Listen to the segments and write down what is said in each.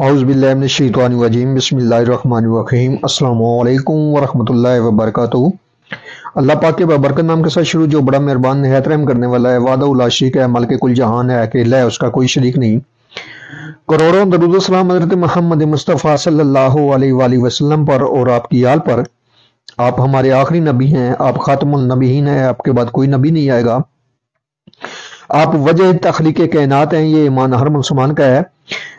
औज़ुबिल्लाहिमिनश्शैतानिर्रजीम बिस्मिल्लाहिर्रहमानिर्रहीम अस्सलामु अलैकुम वरहमतुल्लाहि वबरकातुहू। अल्लाह पाक के बाबरकत नाम के साथ शुरू, जो बड़ा मेहरबान निहायत रहम करने वाला है। वादा उला शरीक है, मल्क कुल जहान है, अकेला है, उसका कोई शरीक नहीं। करोड़ों दरूद व सलाम हज़रत मोहम्मद मुस्तफ़ा सल्लल्लाहु अलैहि वसल्लम पर और आपकी आल पर। आप हमारे आखिरी नबी हैं, आप खातमुल नबीयीन हैं, आपके बाद कोई नबी नहीं आएगा। आप वजह तख्लीक़ कायनात हैं, ये ईमान हर मुसलमान का है।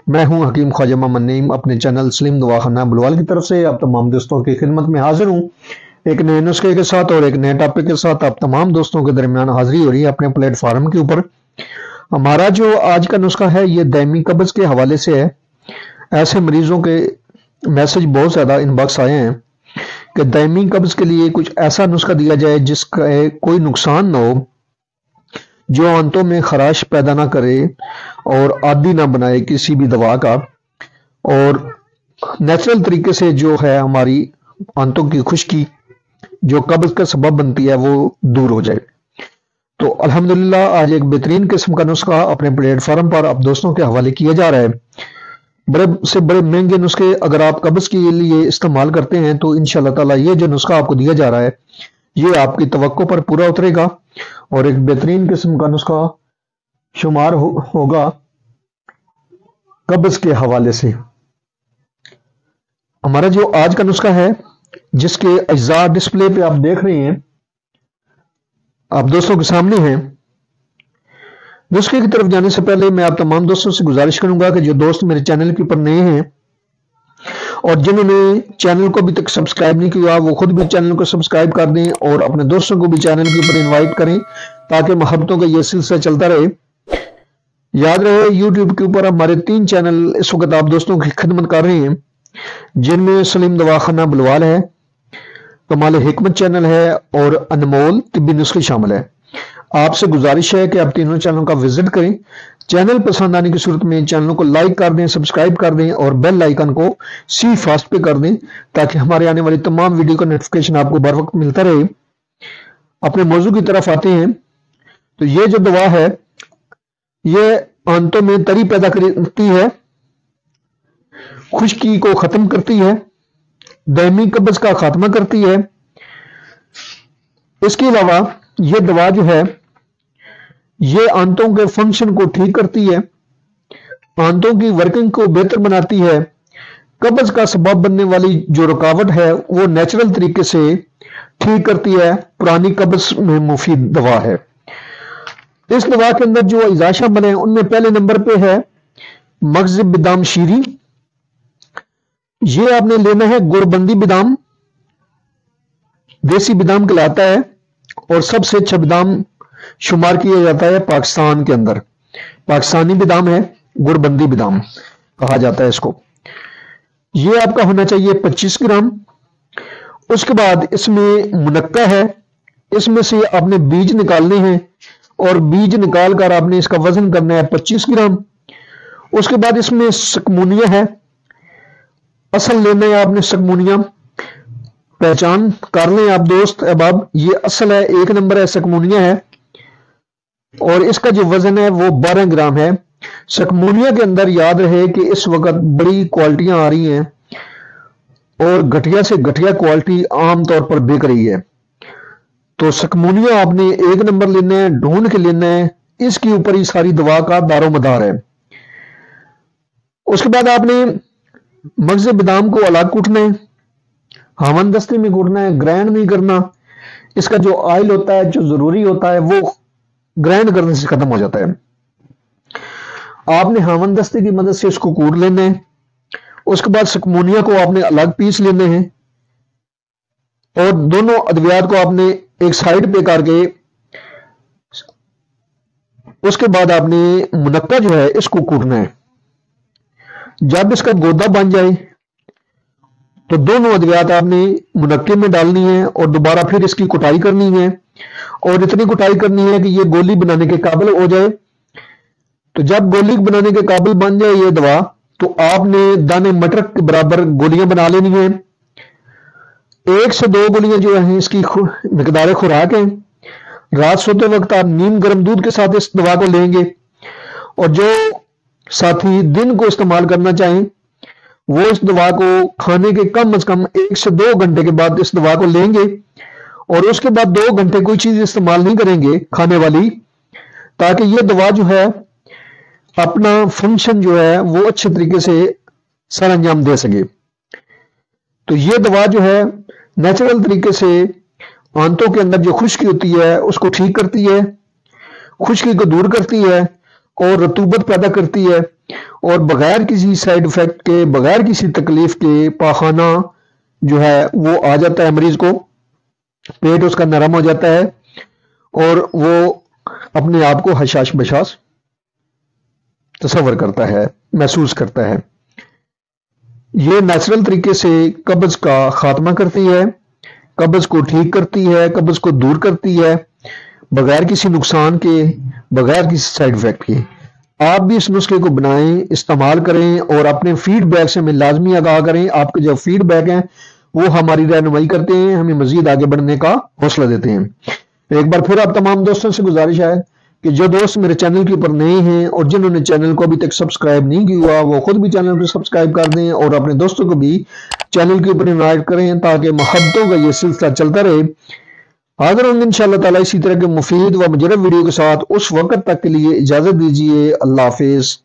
मैं हूं हकीम ख्वाजा मोहम्मद नईम, अपने चैनल सलीम दवाखाना बुलवाल की तरफ से आप तमाम दोस्तों की खिदमत में हाजिर हूं, एक नए नुस्खे के साथ और एक नए टॉपिक के साथ। आप तमाम दोस्तों के दरमियान हाजिरी हो रही है अपने प्लेटफार्म के ऊपर। हमारा जो आज का नुस्खा है ये दायमी कब्ज के हवाले से है। ऐसे मरीजों के मैसेज बहुत ज़्यादा इनबॉक्स आए हैं कि दायमी कब्ज के लिए कुछ ऐसा नुस्खा दिया जाए जिसका कोई नुकसान ना हो, जो आंतों में खराश पैदा ना करे और आदी ना बनाए किसी भी दवा का, और नेचुरल तरीके से जो है हमारी आंतों की खुश्की जो कब्ज का सबब बनती है वो दूर हो जाए। तो अल्हम्दुलिल्लाह आज एक बेहतरीन किस्म का नुस्खा अपने प्लेटफॉर्म पर आप दोस्तों के हवाले किया जा रहा है। बड़े से बड़े महंगे नुस्खे अगर आप कब्ज के लिए इस्तेमाल करते हैं तो इंशाअल्लाह ताला ये जो नुस्खा आपको दिया जा रहा है ये आपकी तवक्को पर पूरा उतरेगा और एक बेहतरीन किस्म का नुस्खा शुमार होगा कब्ज के हवाले से। हमारा जो आज का नुस्खा है जिसके अज्जा डिस्प्ले पे आप देख रहे हैं, आप दोस्तों के सामने हैं। नुस्खे की तरफ जाने से पहले मैं आप तमाम दोस्तों से गुजारिश करूंगा कि जो दोस्त मेरे चैनल के ऊपर नए हैं और जिन्होंने चैनल को अभी तक सब्सक्राइब नहीं किया वो खुद भी चैनल को सब्सक्राइब कर दें और अपने दोस्तों को भी चैनल के ऊपर इनवाइट करें ताकि मोहब्बतों का ये सिलसिला चलता रहे। याद रहे यूट्यूब के ऊपर हमारे 3 चैनल इस वक्त आप दोस्तों की खिदमत कर रहे हैं, जिनमें सलीम दवाखाना बुलवाल है, कमाल हिकमत चैनल है और अनमोल तिब्बी नुस्खे शामिल है। आपसे गुजारिश है कि आप तीनों चैनलों का विजिट करें। चैनल पसंद आने की सूरत में चैनल को लाइक कर दें, सब्सक्राइब कर दें और बेल आइकन को सी फास्ट पे कर दें ताकि हमारे आने वाली तमाम वीडियो का नोटिफिकेशन आपको बर वक्त मिलता रहे। अपने मौजू की तरफ आते हैं तो ये जो दवा है ये आंतों में तरी पैदा करती है, खुश्की को खत्म करती है, दायमी कब्ज का खात्मा करती है। इसके अलावा ये दवा जो है ये आंतों के फंक्शन को ठीक करती है, आंतों की वर्किंग को बेहतर बनाती है, कब्ज का सबब बनने वाली जो रुकावट है वो नेचुरल तरीके से ठीक करती है। पुरानी कब्ज में मुफीद दवा है। इस दवा के अंदर जो अज्जा शामिल है उनमें पहले नंबर पे है मगज़ बादाम शीरी। ये आपने लेना है गुड़बंदी बादाम, देसी बादाम कहलाता है और सबसे अच्छा बादाम शुमार किया जाता है पाकिस्तान के अंदर। पाकिस्तानी बादाम है, गुड़बंदी बादाम कहा जाता है इसको। ये आपका होना चाहिए 25 ग्राम। उसके बाद इसमें मुनक्का है, इसमें से आपने बीज निकालने हैं और बीज निकाल कर आपने इसका वजन करना है 25 ग्राम। उसके बाद इसमें सकमुनिया है, असल लेना है आपने सकमुनिया, पहचान कर लें आप दोस्त अहबाब, ये असल है, 1 नंबर है, सकमुनिया है और इसका जो वजन है वो 12 ग्राम है। सकमुनिया के अंदर याद रहे कि इस वक्त बड़ी क्वालिटियां आ रही हैं और घटिया से घटिया क्वालिटी आमतौर पर बिक रही है। तो सकमुनिया आपने 1 नंबर लेना है, ढूंढ के लेना है, इसके ऊपर ही सारी दवा का दारोमदार है। उसके बाद आपने मगज़ बादाम को अलग कूटना है, हावन दस्ते में कूटना है, ग्राइंड नहीं करना। इसका जो ऑयल होता है जो जरूरी होता है वो ग्राइंड करने से खत्म हो जाता है। आपने हावन दस्ते की मदद से इसको कूट लेना है। उसके बाद सकमुनिया को आपने अलग पीस लेने हैं और दोनों अद्वियात को आपने एक साइड पे करके उसके बाद आपने मुनक्का जो है इसको कूटना है। जब इसका गोदा बन जाए तो दोनों अद्वियात आपने मुनक्के में डालनी है और दोबारा फिर इसकी कुटाई करनी है और इतनी कुटाई करनी है कि ये गोली बनाने के काबिल हो जाए। तो जब गोली बनाने के काबिल बन जाए ये दवा तो आपने दाने मटर के बराबर गोलियां बना लेनी है। 1 से 2 गोलियां जो हैं इसकी मिकदार खुराक है। रात सोते वक्त आप नीम गर्म दूध के साथ इस दवा को लेंगे और जो साथी दिन को इस्तेमाल करना चाहें وہ اس دوا کو کھانے کے کم از کم 1 سے 2 گھنٹے کے بعد اس دوا کو لیں گے، اور اس کے بعد 2 گھنٹے کوئی چیز استعمال نہیں کریں گے کھانے والی، تاکہ یہ دوا جو ہے اپنا فنکشن جو ہے وہ اچھے طریقے سے سر انجام دے سکے۔ تو یہ دوا جو ہے نیچرل طریقے سے آنتوں کے اندر جو خشکی ہوتی ہے اس کو ٹھیک کرتی ہے، خشکی کو دور کرتی ہے اور رطوبت پیدا کرتی ہے، اور بغیر کسی سائیڈ افیکٹ کے، بغیر کسی تکلیف کے پاخانہ جو ہے وہ آ جاتا ہے مریض کو، پیٹ اس کا نرم ہو جاتا ہے اور وہ اپنے آپ کو حشاش بشاش تصور کرتا ہے، محسوس کرتا ہے۔ یہ نیچرل طریقے سے قبض کا خاتمہ کرتی ہے، قبض کو ٹھیک کرتی ہے، قبض کو دور کرتی ہے، بغیر کسی نقصان کے، بغیر کسی سائیڈ افیکٹ کے۔ آپ بھی اس نسخے کو بنائیں، استعمال کریں اور اپنے فیڈ بیک سے ہمیں لازمی آگاہ کریں۔ آپ کے جو فیڈ بیک ہیں وہ ہماری رہنمائی کرتے ہیں، ہمیں مزید آگے بڑھنے کا حوصلہ دیتے ہیں۔ ایک بار پھر آپ تمام دوستوں سے گزارش ہے کہ جو دوست میرے چینل کے اوپر نئے ہیں اور جنہوں نے چینل کو ابھی تک سبسکرائب نہیں کیا وہ خود بھی چینل کو سبسکرائب کر دیں اور اپنے دوستوں کو بھی چینل کے اوپر انوائٹ کریں تاکہ محبتوں کا یہ سلسلہ چلتا رہے۔ حاضر ہوں گے انشاءاللہ تعالی اسی طرح کے مفید و مجرب ویڈیو کے ساتھ، اس وقت تک کے لیے اجازت دیجیے۔ اللہ حافظ۔